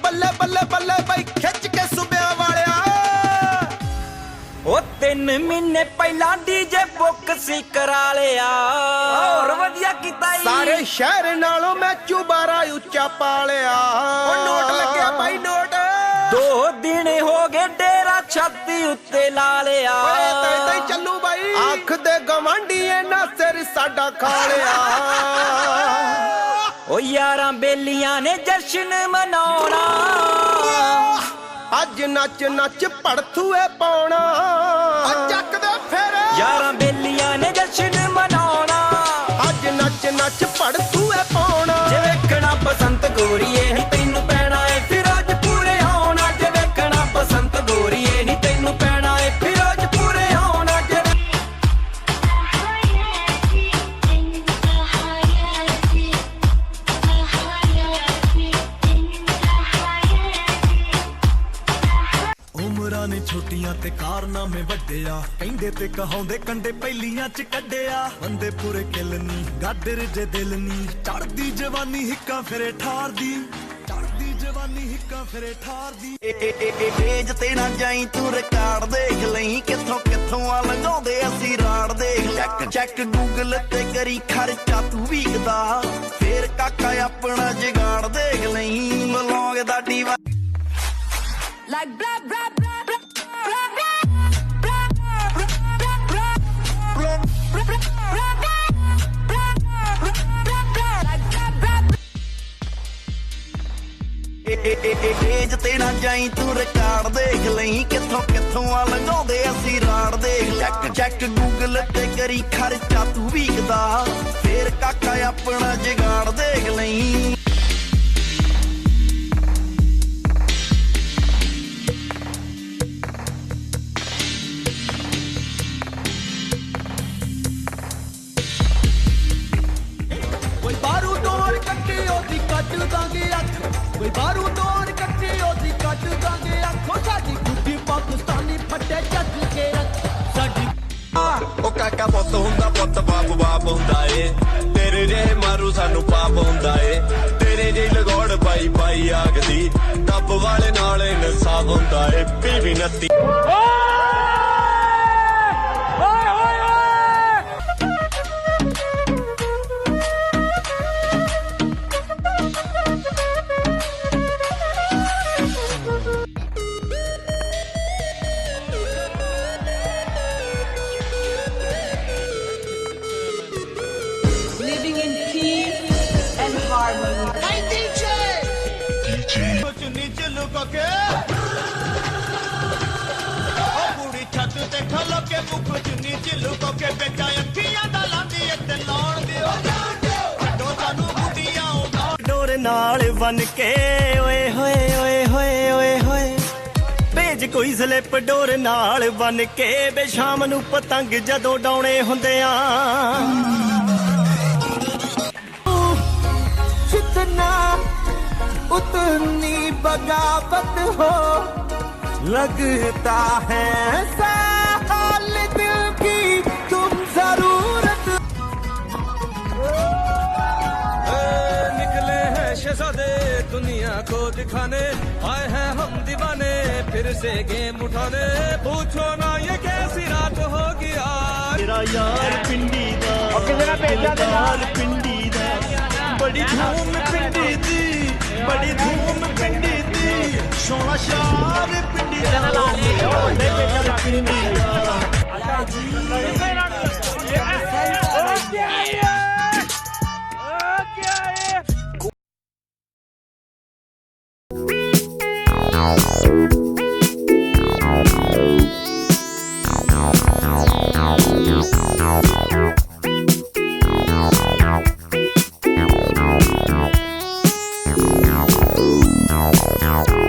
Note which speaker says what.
Speaker 1: ਬੱਲੇ ਬੱਲੇ ਬੱਲੇ ਬਈ ਖਿੱਚ ਕੇ ਸੁਬਿਆਂ ਵਾਲਿਆ।
Speaker 2: ਉਹ 3 ਮਹੀਨੇ ਪਹਿਲਾਂ ਡੀਜੇ ਬੁੱਕ ਸੀ ਕਰਾ ਲਿਆ, ਹੋਰ ਵਧੀਆ ਕੀਤਾ ਈ।
Speaker 1: ਸਾਰੇ ਸ਼ਹਿਰ ਨਾਲੋਂ ਮੈਂ ਚੁਬਾਰਾ ਉੱਚਾ ਪਾ ਲਿਆ। ਉਹ ਨੋਟ ਲੱਗਿਆ ਬਾਈ ਨੋਟ।
Speaker 2: 2 ਦਿਨ ਹੋ ਗਏ ਡੇਰਾ ਛਾਤੀ ਉੱਤੇ ਲਾ ਲਿਆ।
Speaker 1: ਓਏ ਤਾਂ ਹੀ ਚੱਲੂ ਬਾਈ। ਅੱਖ ਦੇ ਗਵਾਂਢੀਏ ਨਾ ਸਿਰ ਸਾਡਾ ਖਾ ਲਿਆ।
Speaker 2: ਓ ਯਾਰਾਂ ਬੇਲੀਆਂ ਨੇ ਜਸ਼ਨ ਮਨਾਉਣਾ,
Speaker 1: ਅੱਜ ਨੱਚ ਨੱਚ ਪੜਥੂਏ ਪਾਉਣਾ। ਚੱਕ ਦੇ ਫੇਰ
Speaker 2: ਯਾਰਾਂ ਬੇਲੀਆਂ ਨੇ ਜਸ਼ਨ ਮਨਾਉਣਾ,
Speaker 1: ਅੱਜ ਨੱਚ ਨੱਚ ਪੜਥੂਏ ਪਾਉਣਾ।
Speaker 2: ਜੇ ਵੇਖਣਾ ਬਸੰਤ ਗੋਰੀਏ ਨੀ ਤੈਨੂੰ ਪੈਣਾ ਏ ਫਿਰੋਜ਼ ਪੂਰੇ ਆਉਣਾ। ਜੇ ਵੇਖਣਾ ਬਸੰਤ ਗੋਰੀਏ ਨੀ ਤੈਨੂੰ ਪੈਣਾ ਏ ਫਿਰੋਜ਼ ਪੂਰੇ ਆਉਣਾ। ਜੇ
Speaker 3: ਉਮਰਾਂ ਨੇ ਛੋਟੀਆਂ ਤੇ ਕਾਰਨਾਮੇ ਵੱਡਿਆ, ਕਹਿੰਦੇ ਤੇ ਕਹਾਉਂਦੇ ਕੰਡੇ ਪਹਿਲੀਆਂ ਚ ਕੱਢਿਆ। ਬੰਦੇ ਪੂਰੇ ਕਿੱਲ ਨੀ ਗਾਡਰ ਜੇ ਦਿਲ ਨੀ, ਚੜਦੀ ਜਵਾਨੀ ਹਿੱਕਾਂ ਫਿਰੇ ਠਾਰਦੀ, ਚੜਦੀ ਜਵਾਨੀ ਹਿੱਕਾਂ ਫਿਰੇ ਠਾਰਦੀ।
Speaker 4: ਏਜ ਤੇ ਨਾ ਜਾਈ ਤੂੰ ਰਿਕਾਰਡ ਦੇਖ ਲਈ, ਕਿੱਥੋਂ ਕਿੱਥੋਂ ਆ ਲੰਘਾਉਂਦੇ ਅਸੀਂ ਰਾੜ ਦੇਖ। ਚੈੱਕ ਚੈੱਕ ਗੂਗਲ ਤੇ ਕਰੀ ਖਰਚਾ ਤੂੰ ਵੀਕਦਾ, ਫੇਰ ਕਾਕਾ ਆਪਣਾ ਜਗਾੜ ਦੇਖ ਲਈ। ਬਲੌਂਗ ਦਾ ਡੀਵਾ
Speaker 5: like blah blah blah blah blah blah
Speaker 4: age ਤੇ ਨਾ ਜਾਈ ਤੂੰ ਰਿਕਾਰਡ ਦੇਖ ਲਈ, ਕਿੱਥੋਂ ਕਿੱਥੋਂ ਆ ਲੰਘਾਉਂਦੇ ਅਸੀਂ ਰਾੜ ਦੇਖ। ਚੈੱਕ ਚੈੱਕ ਗੂਗਲ ਤੇ ਕਰੀ ਖਰਚਾ ਤੂੰ ਵੀਕਦਾ, ਫੇਰ ਕਾਕਾ ਆਪਣਾ ਜਗਾੜ ਦੇਖ ਲਈ।
Speaker 1: ਕੋਈ ਬਾਰੂ ਡੋਰ ਕੱਟੀ ਉਹਦੀ ਕੱਟ ਦਾਂਗੇ ਅੱਖ, ਕੋਈ ਬਾਰੂ ਡੋਰ ਕੱਟੀ ਉਹਦੀ ਕੱਟ ਦਾਂਗੇ ਅੱਖੋ। ਸਾਡੀ ਗੁੱਡੀ ਪਾਕਿਸਤਾਨੀ ਫੱਟੇ ਚੱਜ ਕੇ ਰੱਖ ਸਾਡੀ।
Speaker 6: ਉਹ ਕਾਕਾ ਪੁੱਤ ਹੁੰਦਾ ਪੁੱਤ ਬਾਪ ਬਾਪ ਹੁੰਦਾ ਏ, ਤੇਰੇ ਜੇ ਮਾਰੂ ਸਾਨੂੰ ਪਾਪ ਹੁੰਦਾ ਏ। ਤੇਰੇ ਜੇ ਲਗੋੜ ਪਾਈ ਪਾਈ ਆਖਦੀ, ਡੱਬ ਵਾਲੇ ਨਾਲ ਇਨਸਾਫ ਹੁੰਦਾ ਏ। ਪੀਵੀ ਨੱਤੀ
Speaker 5: living in peace and harmony.
Speaker 1: ਕੁਛ ਨੀਚ ਲੁਕ ਕੇ ਉਹ ਕੁੜੀ ਛੱਤ ਤੇ ਖਲੋ ਕੇ ਮੁਖ ਚ ਨੀਚ ਲੁਕ ਕੇ ਬੇਚਾ ਅੱਖੀਆਂ ਦਾ ਲਾਂਦੀ ਤੇ ਲਾਉਣ ਦਿਓ। ਛੱਡੋ ਸਾਨੂੰ ਬੁੱਢੀਆਂ
Speaker 3: ਡੋਰ ਨਾਲ ਬਨ ਕੇ ਓਏ ਹੋਏ ਓਏ ਹੋਏ ਓਏ ਹੋਏ, ਭੇਜ ਕੋਈ ਸਲਿੱਪ ਡੋਰ ਨਾਲ ਬਨ ਕੇ ਬੇ। ਸ਼ਾਮ ਨੂੰ ਪਤੰਗ ਜਦੋਂ ਡਾਉਣੇ ਹੁੰਦੇ ਆ,
Speaker 1: जितना उतनी बगावत हो, लगता है साल दिल की तुम जरूरत।
Speaker 2: निकले हैं शहजादे दुनिया को दिखाने, आए हैं हम दीवाने फिर से गेम उठाने। पूछो ना ये कैसी रात होगी आज।
Speaker 3: ਤੇਰਾ ਯਾਰ ਪਿੰਡੀ ਦਾ ਦਿਲਦਾਰ ਪਿੰਡੀ ਦਾ, ਬੜੀ ਧੂਮ ਪਿੰਡੀ ਦੀ, ਬੜੀ ਧੂਮ ਪਿੰਡੀ ਦੀ। ਸੋਹਣਾ ਸ਼ਾਰ ਪਿੰਡੀ ਦਾ, ਪਿੰਡੀ ਦਾ।
Speaker 7: Now